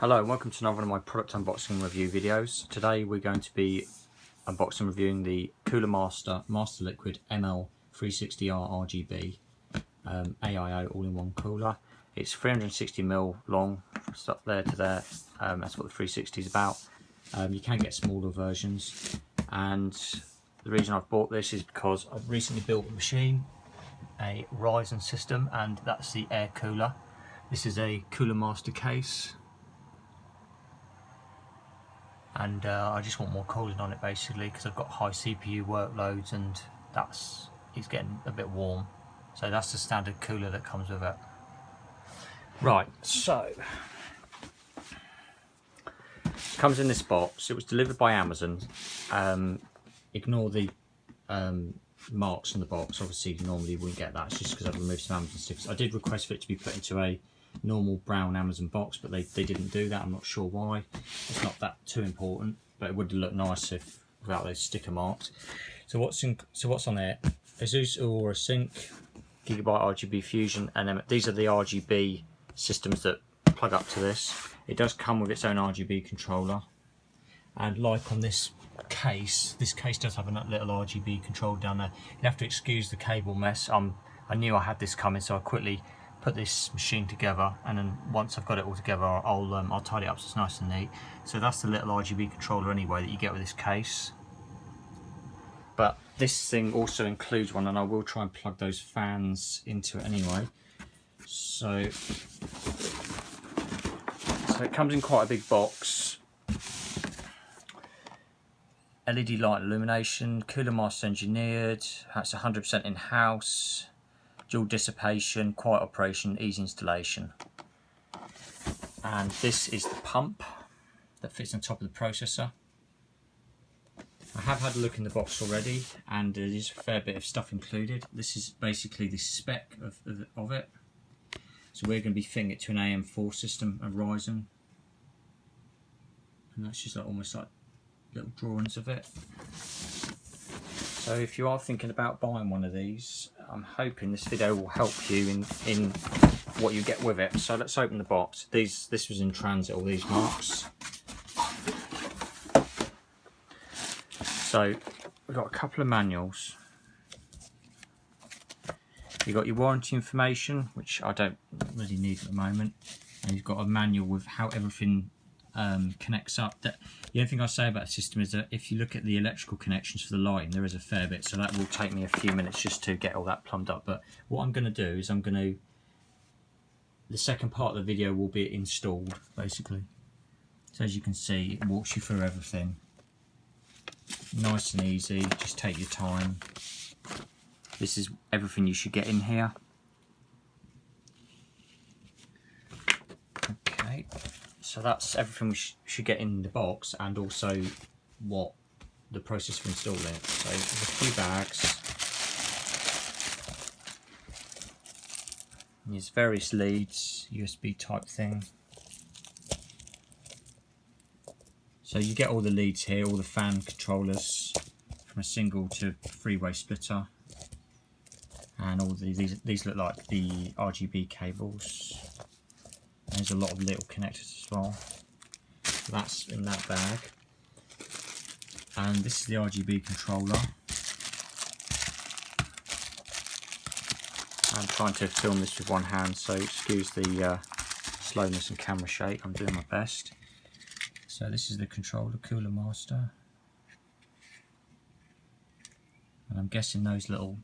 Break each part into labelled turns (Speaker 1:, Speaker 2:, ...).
Speaker 1: Hello and welcome to another one of my product unboxing review videos. Today we're going to be unboxing and reviewing the Coolermaster MasterLiquid ML360R RGB AIO all-in-one cooler. It's 360mm long, stuff there to there. That's what the 360 is about. You can get smaller versions, and the reason I've bought this is because I've recently built a machine, a Ryzen system, and that's the air cooler. This is a Coolermaster case. And I just want more cooling on it basically because I've got high CPU workloads and it's getting a bit warm. So that's the standard cooler that comes with it. Right, so it comes in this box. It was delivered by Amazon. Ignore the marks on the box. Obviously normally you wouldn't get that. It's just because I've removed some Amazon stickers. I did request for it to be put into a normal brown Amazon box, but they didn't do that. I'm not sure why. It's not that too important, but it would look nice if without those sticker marks. So what's on there? Asus Aurora Sync, Gigabyte RGB Fusion, and then these are the RGB systems that plug up to this. It does come with its own RGB controller, and like on this case does have a little RGB control down there. You have to excuse the cable mess. I knew I had this coming, so I quickly put this machine together, and then once I've got it all together I'll tidy it up so it's nice and neat. So that's the little RGB controller anyway that you get with this case, but this thing also includes one, and I will try and plug those fans into it anyway. So it comes in quite a big box. LED light illumination, Coolermaster engineered, that's 100% in-house, dual dissipation, quiet operation, easy installation. And this is the pump that fits on top of the processor. I have had a look in the box already, and there's a fair bit of stuff included. This is basically the spec of it. So we're going to be fitting it to an AM4 system, a Ryzen, and that's just almost like little drawings of it. So if you are thinking about buying one of these, I'm hoping this video will help you in what you get with it. So let's open the box. This was in transit, all these marks. So we've got a couple of manuals. You've got your warranty information, which I don't really need at the moment, and you've got a manual with how everything connects up. The only thing I say about the system is that if you look at the electrical connections for the lighting, there is a fair bit, so that will take me a few minutes just to get all that plumbed up. But what I'm going to do is the second part of the video will be installed basically. So as you can see, it walks you through everything nice and easy. Just take your time. This is everything you should get in here. Okay, so that's everything we should get in the box, and also what the process for installing it. So there's a few bags. There's various leads, USB type thing. So you get all the leads here, all the fan controllers from a single to three-way splitter. And all these look like the RGB cables. There's a lot of little connectors as well. So that's in that bag. And this is the RGB controller. I'm trying to film this with one hand, so excuse the slowness and camera shake. I'm doing my best. So this is the controller, Coolermaster. And I'm guessing those little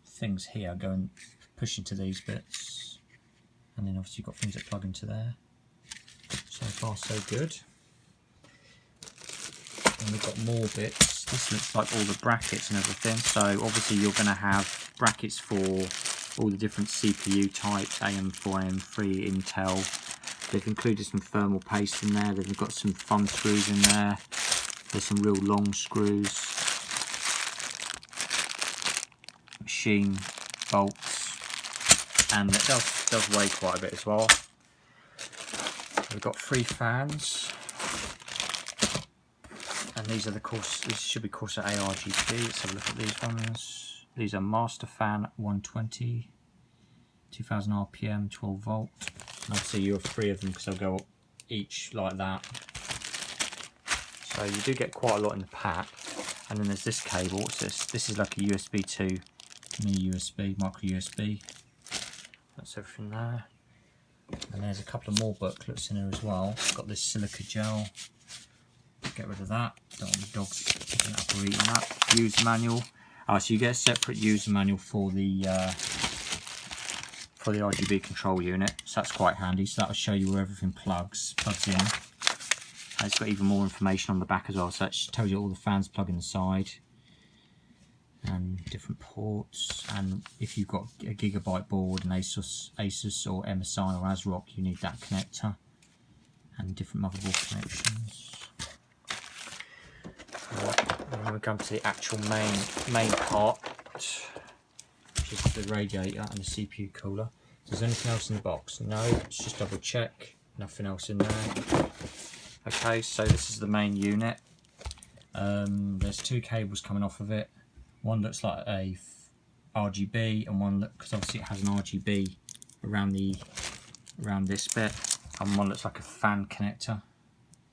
Speaker 1: things here go and push into these bits, and then obviously you've got things that plug into there. So far so good. And we've got more bits. This looks like all the brackets and everything. So obviously you're going to have brackets for all the different CPU types, AM4, AM3, Intel. They've included some thermal paste in there. They've got some thumb screws in there. There's some real long screws. Machine bolts, and it does weigh quite a bit as well. We've got 3 fans, and these are these should be Corsair ARGB. Let's have a look at these ones. These are Master Fan 120, 2000 RPM, 12 volt. And obviously you have 3 of them because they'll go each like that. So you do get quite a lot in the pack. And then there's this cable. What's this? This is like a USB to mini USB, micro USB. That's everything there. And there's a couple of more booklets in here as well. Got this silica gel. Get rid of that. Don't want the dogs picking up or eating that. User manual. So you get a separate user manual for the RGB control unit. So that's quite handy. So that'll show you where everything plugs in. And it's got even more information on the back as well. So it tells you all the fans plug in the side and different ports. And if you've got a gigabyte board, an Asus or MSI or ASRock, you need that connector and different motherboard connections. And we come to the actual main part, which is the radiator and the CPU cooler. So is there anything else in the box? No, let's just double check. Nothing else in there. Okay, so this is the main unit. There's two cables coming off of it. One looks like a RGB, and one because obviously it has an RGB around this bit, and one looks like a fan connector,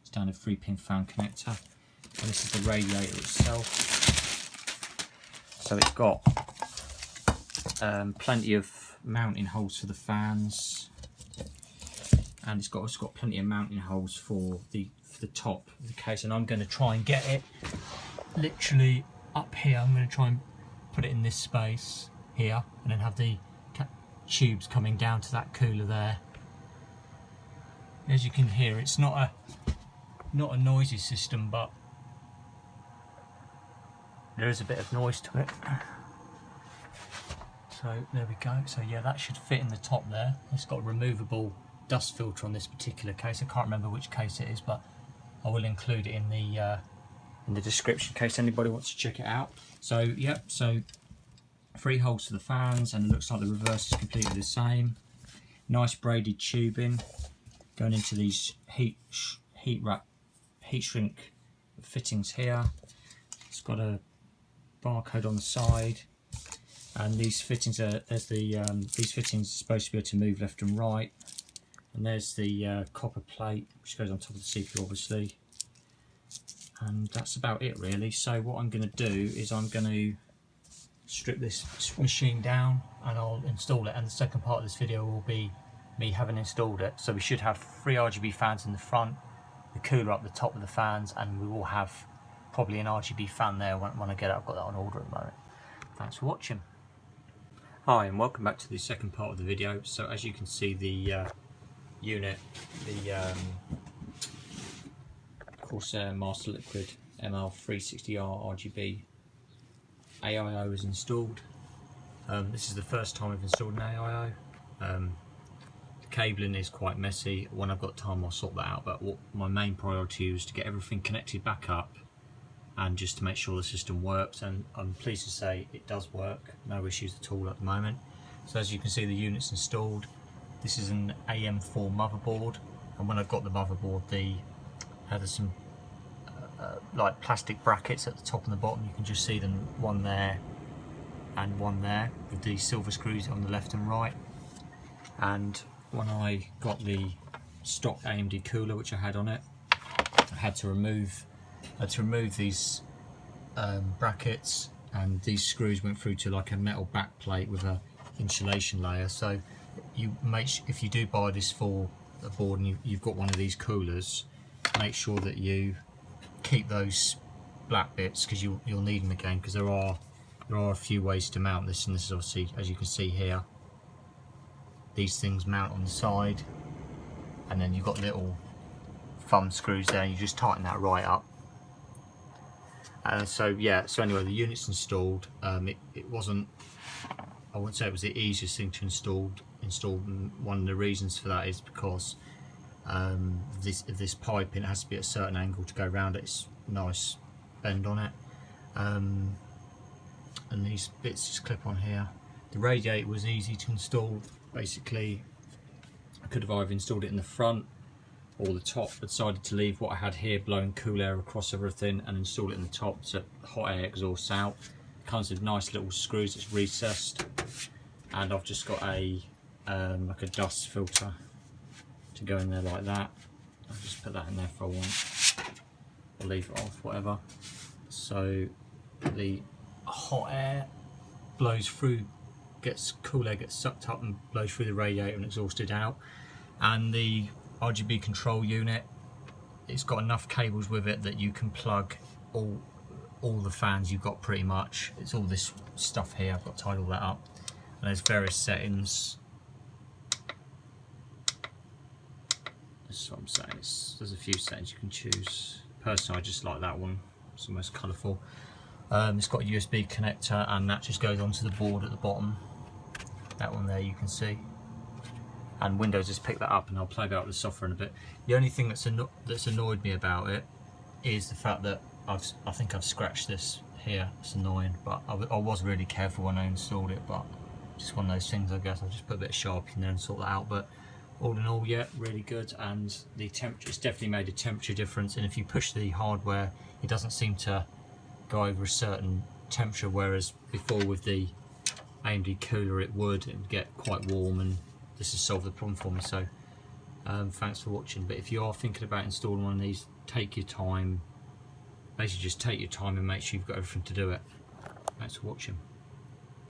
Speaker 1: standard 3-pin fan connector. And this is the radiator itself. So it's got plenty of mounting holes for the fans, and it's got plenty of mounting holes for the top of the case. And I'm going to try and get it literally up here. I'm going to try and put it in this space here, and then have the tubes coming down to that cooler there. As you can hear, it's not a noisy system, but there is a bit of noise to it. So there we go. So yeah, that should fit in the top there. It's got a removable dust filter on this particular case. I can't remember which case it is, but I will include it in the description in case anybody wants to check it out. So yep, so 3 holes for the fans, and it looks like the reverse is completely the same. Nice braided tubing going into these heat shrink fittings here. It's got a barcode on the side, and these fittings are these fittings are supposed to be able to move left and right. And there's the copper plate which goes on top of the CPU, obviously. And that's about it really. So what I'm going to do is I'm going to strip this machine down and I'll install it, and the second part of this video will be me having installed it. So we should have 3 RGB fans in the front, the cooler up the top of the fans, and we will have probably an RGB fan there when I get it. I've got that on order at the moment. Thanks for watching. Hi, and welcome back to the second part of the video. So as you can see, the unit, the Corsair MasterLiquid ML360R RGB AIO is installed. This is the first time I've installed an AIO. The cabling is quite messy. When I've got time I'll sort that out, but what my main priority is to get everything connected back up and just to make sure the system works, and I'm pleased to say it does work. No issues at all at the moment. So as you can see, the unit's installed. This is an AM4 motherboard, and when I got the motherboard, there's some like plastic brackets at the top and the bottom. You can just see them, one there and one there, with the silver screws on the left and right. And when I got the stock AMD cooler which I had on it, I had to remove these brackets, and these screws went through to like a metal back plate with a insulation layer. So you if you do buy this for a board and you've got one of these coolers, make sure that you keep those black bits, because you'll need them again, because there are a few ways to mount this, and this is obviously, as you can see here, these things mount on the side, and then you've got little thumb screws there, and you just tighten that right up. So yeah, so anyway, the unit's installed. It wasn't, I wouldn't say it was the easiest thing to install, and one of the reasons for that is because this piping has to be at a certain angle to go around it. It's nice bend on it, and these bits just clip on here. The radiator was easy to install. Basically, I could have either installed it in the front or the top, but decided to leave what I had here blowing cool air across everything and install it in the top so hot air exhausts out. It comes with nice little screws that's recessed, and I've just got a like a dust filter to go in there like that. I'll just put that in there if I want, or leave it off, whatever. So the hot air blows through, cool air gets sucked up and blows through the radiator and exhausted out. And the RGB Control Unit, it's got enough cables with it that you can plug all the fans you've got pretty much. It's all this stuff here, I've got to tidy all that up. And there's various settings. That's what I'm saying, there's a few settings you can choose. Personally, I just like that one, it's the most colourful. It's got a USB connector and that just goes onto the board at the bottom. That one there you can see. And Windows has picked that up, and I'll play about the software in a bit. The only thing that's annoyed me about it is the fact that I think I've scratched this here. It's annoying, but I was really careful when I installed it, but just one of those things, I guess. I'll just put a bit of Sharpie in there and sort that out. But all in all, yeah, really good. And the temperature, it's definitely made a temperature difference. And if you push the hardware, it doesn't seem to go over a certain temperature, whereas before with the AMD cooler it would get quite warm, and this has solved the problem for me. So thanks for watching. But if you are thinking about installing one of these, take your time, basically just take your time and make sure you've got everything to do it. Thanks for watching.